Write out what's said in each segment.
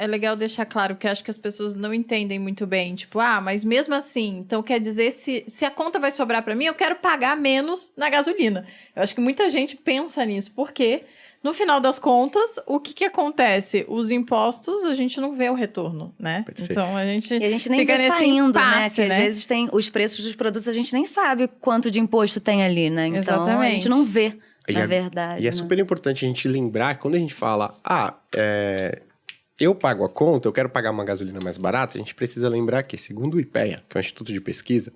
é legal deixar claro, porque acho que as pessoas não entendem muito bem. Tipo, mas mesmo assim, então quer dizer, se a conta vai sobrar pra mim, eu quero pagar menos na gasolina. Eu acho que muita gente pensa nisso, porque no final das contas, o que acontece? Os impostos, a gente não vê o retorno, né? Perfeito. Então, a gente nem fica vê nesse saindo, impasse, né? Que às vezes tem os preços dos produtos, a gente nem sabe quanto de imposto tem ali, né? Então, Exatamente. a gente não vê, na E verdade. é super importante a gente lembrar, quando a gente fala, eu pago a conta, eu quero pagar uma gasolina mais barata, a gente precisa lembrar que, segundo o IPEA, que é um instituto de pesquisa,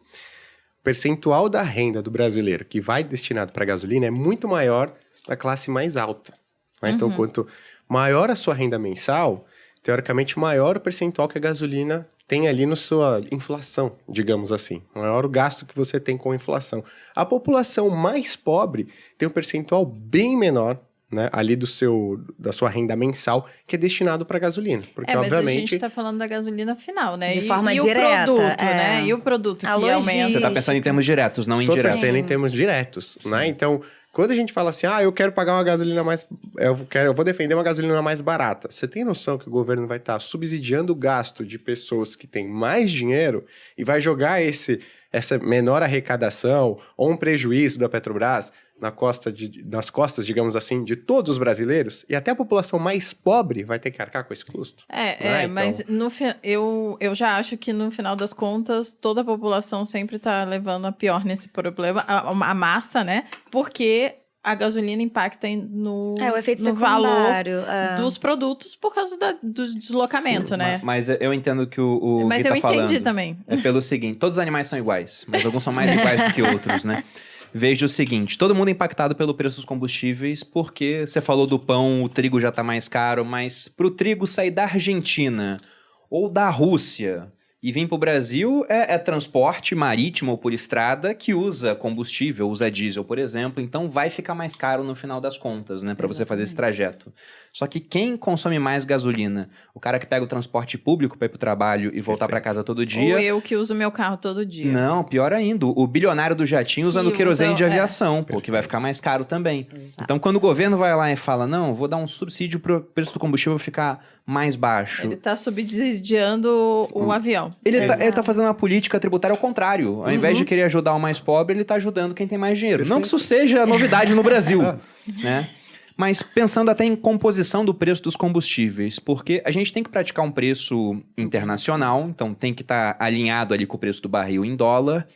o percentual da renda do brasileiro que vai destinado para gasolina é muito maior da classe mais alta. Né? Então, quanto maior a sua renda mensal, teoricamente, maior o percentual que a gasolina tem ali na sua inflação, digamos assim. Maior o gasto que você tem com a inflação. A população mais pobre tem um percentual bem menor, né, ali da sua renda mensal, que é destinado para gasolina. Porque, mas obviamente, a gente está falando da gasolina final, né? De forma e direta. o produto, né? E o produto que aumenta. Você está pensando em termos diretos, não Estou indiretos. pensando em termos diretos, né? Então, quando a gente fala assim, eu quero pagar uma gasolina mais... Eu vou defender uma gasolina mais barata. Você tem noção que o governo vai estar subsidiando o gasto de pessoas que têm mais dinheiro e vai jogar essa menor arrecadação ou um prejuízo da Petrobras nas costas, digamos assim, de todos os brasileiros, e até a população mais pobre vai ter que arcar com esse custo. Então... mas eu já acho que no final das contas, toda a população sempre está levando a pior nesse problema, a massa, né? Porque a gasolina impacta no o efeito valor dos produtos por causa do deslocamento, Sim, né? Mas eu entendo que o Mas Gui tá eu entendi falando também. É pelo seguinte, todos os animais são iguais, mas alguns são mais iguais do que outros, né? Veja o seguinte, todo mundo é impactado pelo preço dos combustíveis, porque você falou do pão, o trigo já tá mais caro, mas pro trigo sair da Argentina ou da Rússia e vir pro Brasil é transporte marítimo ou por estrada que usa combustível, usa diesel, por exemplo, então vai ficar mais caro no final das contas, né, para você fazer esse trajeto. Só que quem consome mais gasolina? O cara que pega o transporte público para ir pro trabalho e voltar para casa todo dia? Ou eu que uso meu carro todo dia. Não, pior ainda, o bilionário do jatinho usando querosene de aviação, que vai ficar mais caro também. Exato. Então, quando o governo vai lá e fala, não, vou dar um subsídio pro preço do combustível ficar mais baixo. Ele tá subsidiando o avião. Ele tá fazendo uma política tributária ao contrário. Ao invés de querer ajudar o mais pobre, ele tá ajudando quem tem mais dinheiro. Não que isso seja novidade no Brasil, né? Mas pensando até em composição do preço dos combustíveis, porque a gente tem que praticar um preço internacional, então tem que estar alinhado ali com o preço do barril em dólar,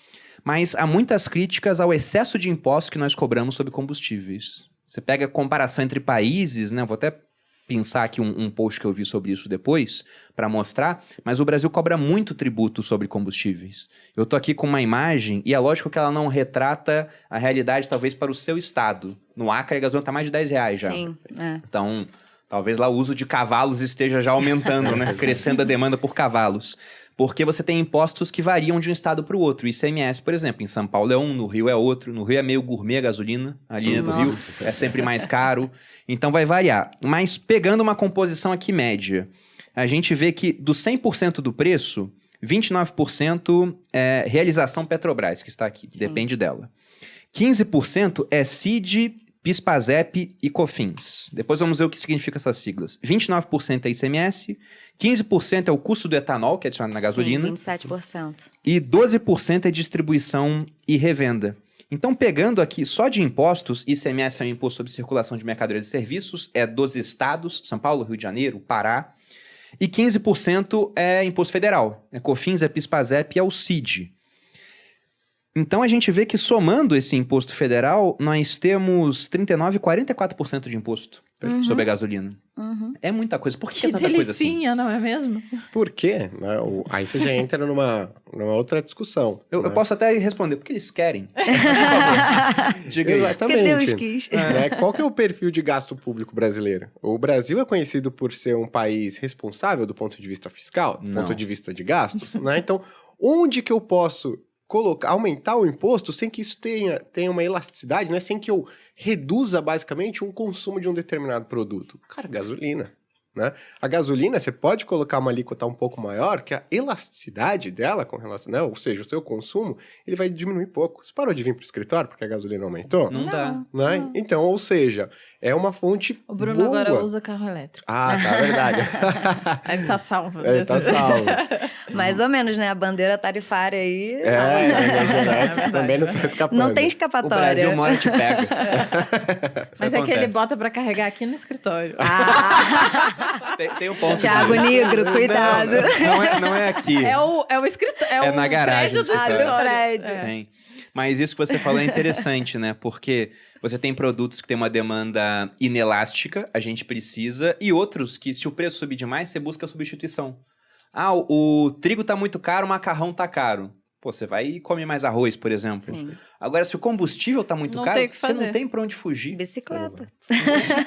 mas há muitas críticas ao excesso de impostos que nós cobramos sobre combustíveis. Você pega a comparação entre países, né? Vou até pensar aqui um post que eu vi sobre isso depois, para mostrar, mas o Brasil cobra muito tributo sobre combustíveis. Eu tô aqui com uma imagem, e é lógico que ela não retrata a realidade, talvez, para o seu estado. No Acre, a gasolina tá mais de R$10 já. Sim, Então, talvez lá o uso de cavalos esteja já aumentando, né? Crescendo a demanda por cavalos. Porque você tem impostos que variam de um estado para o outro. O ICMS, por exemplo, em São Paulo é um, no Rio é outro. No Rio é meio gourmet a gasolina. A linha do Rio é sempre mais caro. Então vai variar. Mas pegando uma composição aqui média, a gente vê que do 100% do preço, 29% é realização Petrobras, que está aqui. Sim. Depende dela. 15% é CID, PIS/PASEP e COFINS. Depois vamos ver o que significa essas siglas. 29% é ICMS, 15% é o custo do etanol, que é adicionado na gasolina. Sim, 27%. E 12% é distribuição e revenda. Então, pegando aqui só de impostos, ICMS é um imposto sobre circulação de mercadorias e serviços, é dos estados, São Paulo, Rio de Janeiro, Pará. E 15% é imposto federal, é COFINS, é PIS/PASEP e é o CID. Então, a gente vê que somando esse imposto federal, nós temos 39% e 44% de imposto sobre a gasolina. É muita coisa. Por que é tanta coisa assim? Delicinha, não é mesmo? Por quê? Né? Aí você já entra numa outra discussão. Eu posso até responder, porque eles querem. Diga aí. Exatamente. Porque Deus quis. Né? Qual que é o perfil de gasto público brasileiro? O Brasil é conhecido por ser um país responsável do ponto de vista fiscal, do Não. ponto de vista de gastos, né? Então, onde que eu posso aumentar o imposto sem que isso tenha uma elasticidade, né? Sem que eu reduza basicamente um consumo de um determinado produto? Cara, gasolina. Né? A gasolina, você pode colocar uma alíquota um pouco maior, que a elasticidade dela com relação, né? Ou seja, o seu consumo, ele vai diminuir pouco. Você parou de vir para o escritório porque a gasolina aumentou? Não dá. Né? Então, ou seja, é uma fonte O Bruno boa. agora usa carro elétrico. Ah, tá, verdade. Aí ele tá salvo. Ele tá salvo. Mais ou menos, né? A bandeira tarifária aí. É, verdade. também não tá escapando. Não tem O escapatória. Brasil mora e te pega. Mas é que ele bota pra carregar aqui no escritório. Tem um ponto. Thiago disso. Negro, cuidado. Não é aqui. É o escritório. É na garagem prédio do do escritório. escritório. Do prédio. É. Tem. Mas isso que você falou é interessante, né? Porque você tem produtos que têm uma demanda inelástica, a gente precisa, e outros que, se o preço subir demais, você busca substituição. Ah, o trigo tá muito caro, o macarrão tá caro. Pô, você vai e come mais arroz, por exemplo. Sim. Agora, se o combustível tá muito Não caro, tem o que você fazer. não tem pra onde fugir. Bicicleta.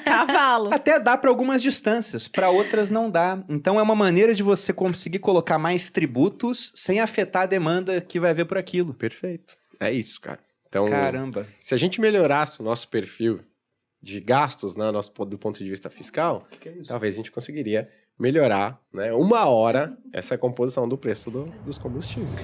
Cavalo. Até dá para algumas distâncias, para outras não dá. Então é uma maneira de você conseguir colocar mais tributos sem afetar a demanda que vai haver por aquilo. Perfeito. É isso, cara. Então, Caramba. se a gente melhorasse o nosso perfil de gastos, né, do ponto de vista fiscal, talvez a gente conseguiria melhorar, né, 1 hora essa composição do preço dos combustíveis.